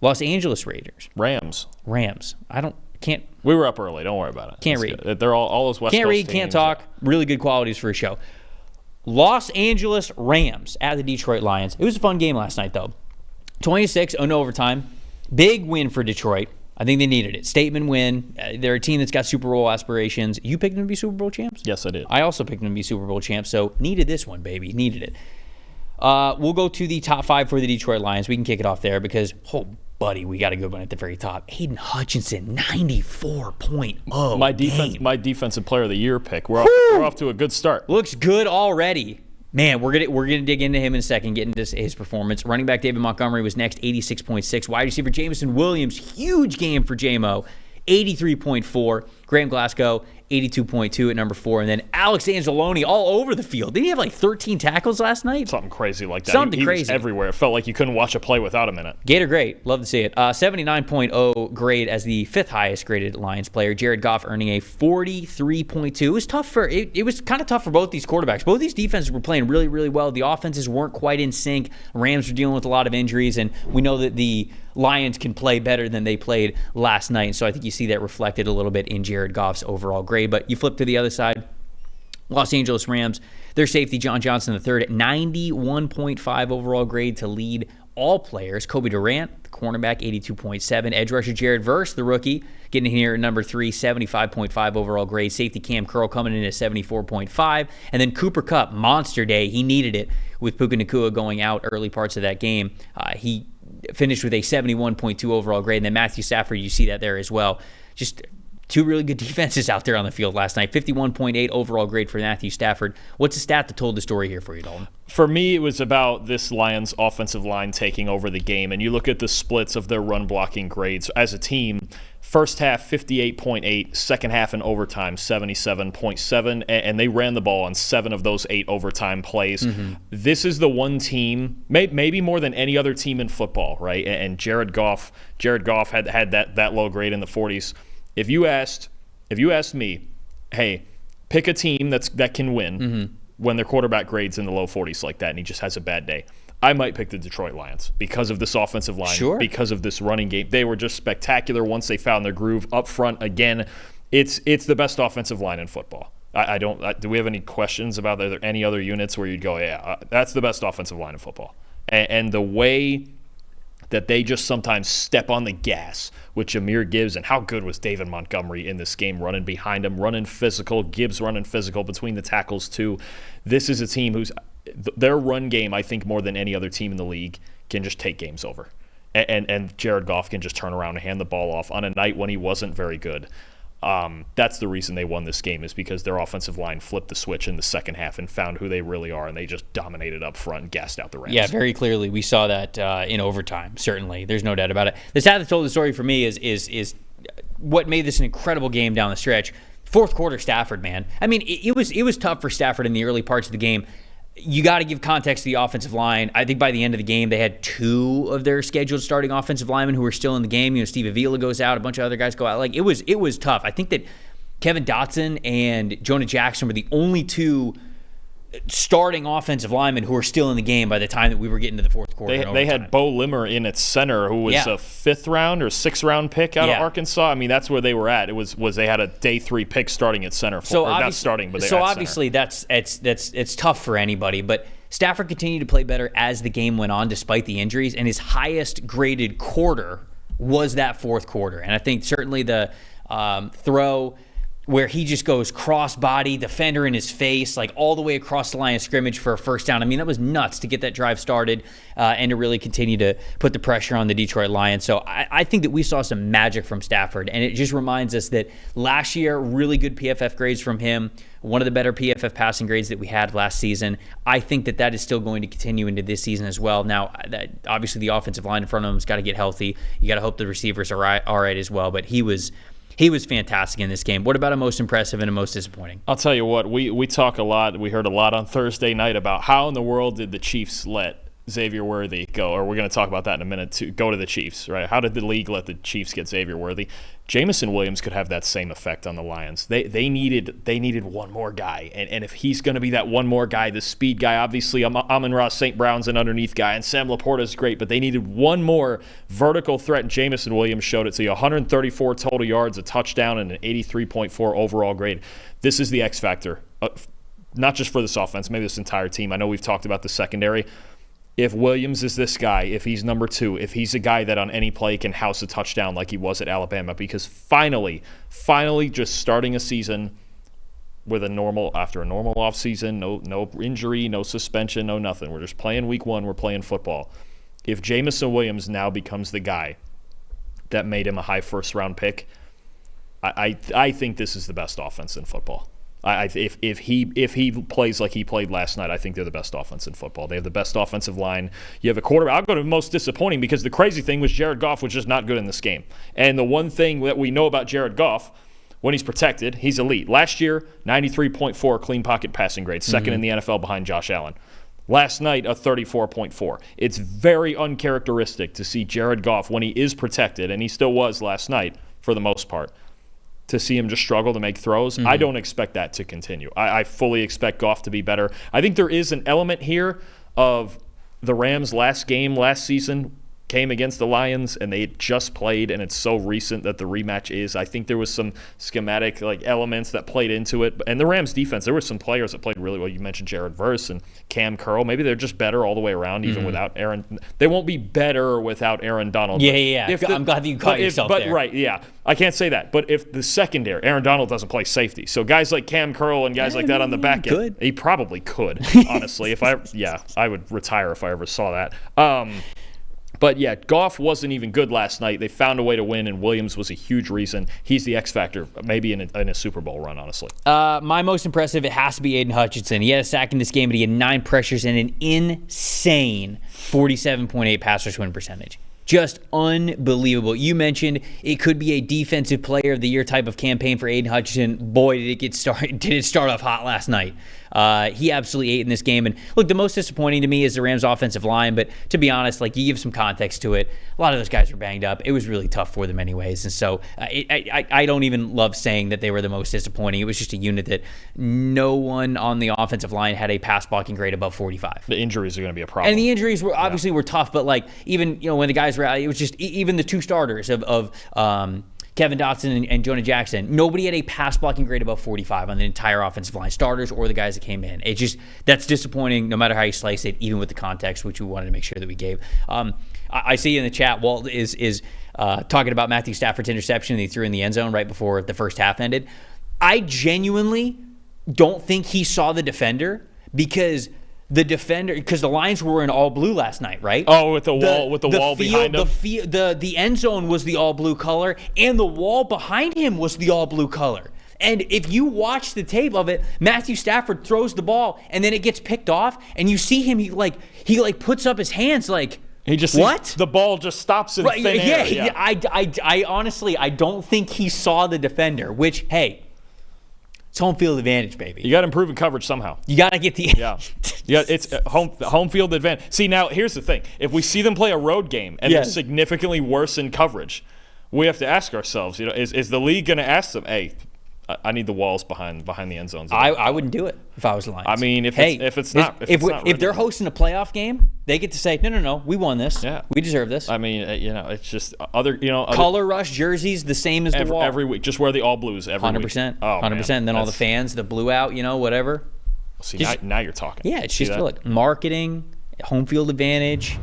Los Angeles Raiders. Rams. Can't. We were up early. Don't worry about it. Can't read. Good. They're all those West Can't Coast read, teams. can't talk. Really good qualities for a show. Los Angeles Rams at the Detroit Lions. It was a fun game last night, though. 26, no overtime. Big win for Detroit. I think they needed it. Statement win. They're a team that's got Super Bowl aspirations. You picked them to be Super Bowl champs? Yes, I did. I also picked them to be Super Bowl champs, so needed this one, baby. Needed it. We'll go to the top 5 for the Detroit Lions. We can kick it off there because, buddy, we got a good one at the very top. Aiden Hutchinson, 94.0. My defensive player of the year pick. We're off to a good start. Looks good already. Man, we're gonna dig into him in a second, get into his performance. Running back David Montgomery was next, 86.6. Wide receiver Jameson Williams, huge game for JMO, 83.4. Graham Glasgow, 82.2 at number 4. And then Alex Anzalone all over the field. Didn't he have like 13 tackles last night? Something crazy like that. Something he crazy. Was everywhere. It felt like you couldn't watch a play without him in it. Gator great. Love to see it. 79.0 grade as the 5th highest graded Lions player. Jared Goff earning a 43.2. It was tough it was kind of tough for both these quarterbacks. Both these defenses were playing really, really well. The offenses weren't quite in sync. Rams were dealing with a lot of injuries, and we know that the Lions can play better than they played last night. So I think you see that reflected a little bit in Jared Goff's overall grade. But you flip to the other side, Los Angeles Rams, their safety John Johnson III at 91.5 overall grade to lead all players. Kobe Durant, the cornerback, 82.7. Edge rusher Jared Verse, the rookie, getting in here at number 3, 75.5 overall grade. Safety Cam Curl coming in at 74.5. And then Cooper Kupp, monster day. He needed it with Puka Nacua going out early parts of that game. He finished with a 71.2 overall grade. And then Matthew Stafford, you see that there as well. Just two really good defenses out there on the field last night. 51.8 overall grade for Matthew Stafford. What's the stat that told the story here for you, Dalton? For me, it was about this Lions offensive line taking over the game. And you look at the splits of their run blocking grades as a team. First half, 58.8. Second half in overtime, 77.7. And they ran the ball on 7 of those 8 overtime plays. Mm-hmm. This is the one team, maybe more than any other team in football, right? And Jared Goff had that low grade in the 40s. If you asked me, hey, pick a team that can win when their quarterback grade's in the low 40s like that and he just has a bad day, I might pick the Detroit Lions because of this offensive line, because of this running game. They were just spectacular once they found their groove up front. Again, it's the best offensive line in football. Do we have any questions about are there any other units where you'd go, that's the best offensive line in football? And the way that they just sometimes step on the gas with Jahmyr Gibbs, and how good was David Montgomery in this game, running behind him, running physical, Gibbs running physical between the tackles too. This is a team who's their run game, I think, more than any other team in the league, can just take games over. And Jared Goff can just turn around and hand the ball off on a night when he wasn't very good. That's the reason they won this game, is because their offensive line flipped the switch in the second half and found who they really are, and they just dominated up front and gassed out the Rams. Yeah, very clearly. We saw that in overtime, certainly. There's no doubt about it. The stat that told the story for me is what made this an incredible game down the stretch. Fourth quarter Stafford, man. I mean, it was tough for Stafford in the early parts of the game. You got to give context to the offensive line. I think by the end of the game, they had 2 of their scheduled starting offensive linemen who were still in the game. You know, Steve Avila goes out, a bunch of other guys go out. Like, it was tough. I think that Kevin Dotson and Jonah Jackson were the only 2 starting offensive linemen who were still in the game by the time that we were getting to the fourth quarter. They had Bo Limmer in at center, who was a 5th round or 6th round pick out of Arkansas. I mean, that's where they were at. It was they had a day 3 pick starting at center. Not starting, but they obviously it's tough for anybody. But Stafford continued to play better as the game went on, despite the injuries, and his highest graded quarter was that fourth quarter. And I think certainly the throw where he just goes cross-body, defender in his face, like all the way across the line of scrimmage for a first down. I mean, that was nuts to get that drive started and to really continue to put the pressure on the Detroit Lions. So I think that we saw some magic from Stafford, and it just reminds us that last year, really good PFF grades from him, one of the better PFF passing grades that we had last season. I think that is still going to continue into this season as well. Now, obviously the offensive line in front of him has got to get healthy. You got to hope the receivers are all right as well, but he was fantastic in this game. What about a most impressive and a most disappointing? I'll tell you what, we talk a lot. We heard a lot on Thursday night about how in the world did the Chiefs let Xavier Worthy go, or we're going to talk about that in a minute, to go to the Chiefs, right? How did the league let the Chiefs get Xavier Worthy? Jamison Williams could have that same effect on the Lions. They needed one more guy, and if he's going to be that one more guy, the speed guy, obviously Amon-Ra St. Brown's an underneath guy, and Sam Laporta is great, but they needed one more vertical threat, and Jamison Williams showed it to you. 134 total yards, a touchdown, and an 83.4 overall grade. This is the X factor, not just for this offense, maybe this entire team. I know we've talked about the secondary. If Williams is this guy, if he's number 2, if he's a guy that on any play can house a touchdown like he was at Alabama, because finally just starting a season with after a normal offseason, no injury, no suspension, no nothing. We're just playing week 1, we're playing football. If Jamison Williams now becomes the guy that made him a high first-round pick, I think this is the best offense in football. If he plays like he played last night, I think they're the best offense in football. They have the best offensive line. You have a quarterback. I'll go to the most disappointing, because the crazy thing was Jared Goff was just not good in this game. And the one thing that we know about Jared Goff, when he's protected, he's elite. Last year, 93.4 clean pocket passing grade, second in the NFL behind Josh Allen. Last night, a 34.4. It's very uncharacteristic to see Jared Goff, when he is protected, and he still was last night for the most part, to see him just struggle to make throws. I don't expect that to continue. I fully expect Goff to be better. I think there is an element here of the Rams' last game last season came against the Lions, and they had just played, and it's so recent that the rematch is. I think there was some schematic elements that played into it. And the Rams' defense, there were some players that played really well. You mentioned Jared Verse and Cam Curl. Maybe they're just better all the way around, even without Aaron. They won't be better without Aaron Donald. Yeah. I'm glad that you caught yourself there. Right, yeah. I can't say that. But if the secondary, Aaron Donald doesn't play safety. So guys like Cam Curl and guys like that on the back end, he probably could, honestly. I would retire if I ever saw that. But yeah, Goff wasn't even good last night. They found a way to win, and Williams was a huge reason. He's the X factor, maybe in a Super Bowl run, honestly. My most impressive, it has to be Aiden Hutchinson. He had a sack in this game, but he had 9 pressures and an insane 47.8 pass rush win percentage. Just unbelievable. You mentioned it could be a defensive player of the year type of campaign for Aiden Hutchinson. Boy, did it start off hot last night. He absolutely ate in this game. And look, the most disappointing to me is the Rams' offensive line. But to be honest, you give some context to it. A lot of those guys were banged up. It was really tough for them anyways. And so I don't even love saying that they were the most disappointing. It was just a unit that no one on the offensive line had a pass blocking grade above 45. The injuries are going to be a problem. And the injuries were obviously were tough. But even when the guys were out, it was just even the 2 starters of Kevin Dotson and Jonah Jackson, nobody had a pass blocking grade above 45 on the entire offensive line, starters or the guys that came in. That's disappointing no matter how you slice it, even with the context, which we wanted to make sure that we gave. I see in the chat, Walt is talking about Matthew Stafford's interception that he threw in the end zone right before the first half ended. I genuinely don't think he saw the defender, because the Lions were in all blue last night, right? Oh, with the wall behind him. The end zone was the all blue color, and the wall behind him was the all blue color. And if you watch the tape of it, Matthew Stafford throws the ball, and then it gets picked off, and you see him. He puts up his hands He just what? The ball just stops in thin air. Yeah. I honestly don't think he saw the defender. Which, hey, it's home field advantage, baby. You got to improve in coverage somehow. You got to get the it's home field advantage. See, now here's the thing: if we see them play a road game and they're significantly worse in coverage, we have to ask ourselves, is the league going to ask them, hey, I need the walls behind the end zones? I wouldn't do it if I was the Lions. I mean, if they're hosting a playoff game, they get to say, no, we won this. Yeah, we deserve this. I mean, it's just color rush jerseys the same as the wall every week. Just wear the all blues every 100%, week. 100%. And then all the fans, the blue out, whatever. See, now you're talking. Yeah, it's just marketing, home field advantage.